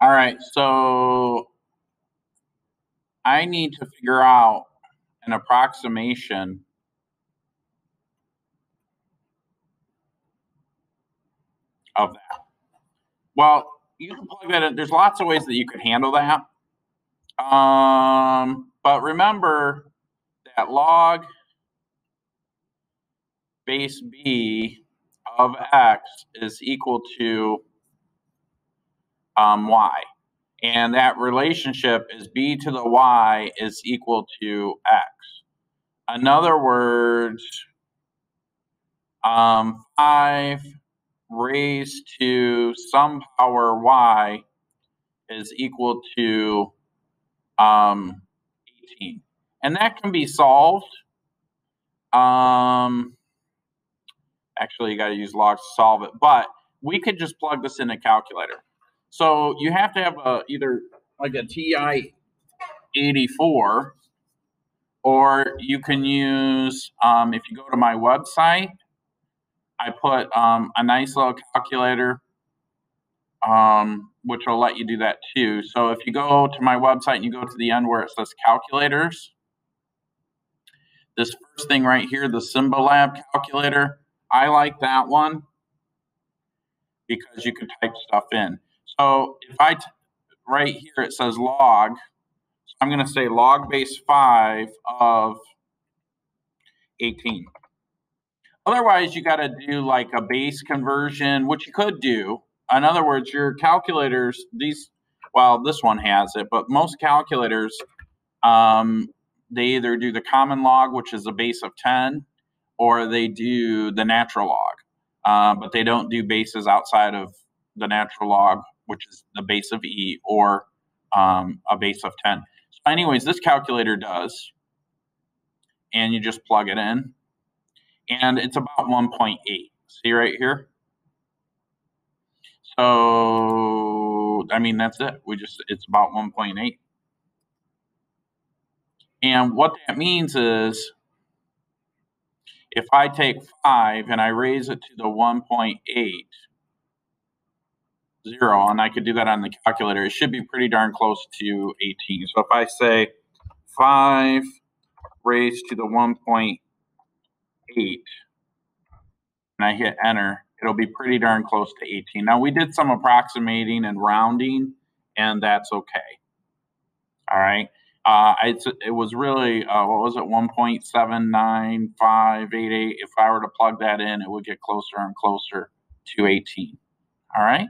All right, so I need to figure out an approximation of that. Well, you can plug that in. There's lots of ways that you could handle that. But remember that log base b of x is equal to y. And that relationship is b to the y is equal to x. In other words, 5 raised to some power y is equal to 18. And that can be solved. Actually, you got to use logs to solve it, but we could just plug this in a calculator. So you have to have either like a TI 84, or you can use, if you go to my website, I put a nice little calculator, which will let you do that too. So if you go to my website and you go to the end where it says calculators, this first thing right here, the Symbolab calculator, I like that one because you can type stuff in. So if right here it says log, so I'm going to say log base 5 of 18. Otherwise, you got to do like a base conversion, which you could do. In other words, your calculators, well, this one has it, but most calculators, they either do the common log, which is a base of 10, or they do the natural log. But they don't do bases outside of the natural log, which is the base of e, or a base of 10. So anyways, this calculator does, and you just plug it in, and it's about 1.8. See right here? So, I mean, that's it. It's about 1.8. And what that means is if I take 5 and I raise it to the 1.80, and I could do that on the calculator, it should be pretty darn close to 18. So if I say 5 raised to the 1.8 and I hit enter, it'll be pretty darn close to 18. Now, we did some approximating and rounding, and that's okay. All right. It was really, what was it, 1.79588. If I were to plug that in, it would get closer and closer to 18. All right.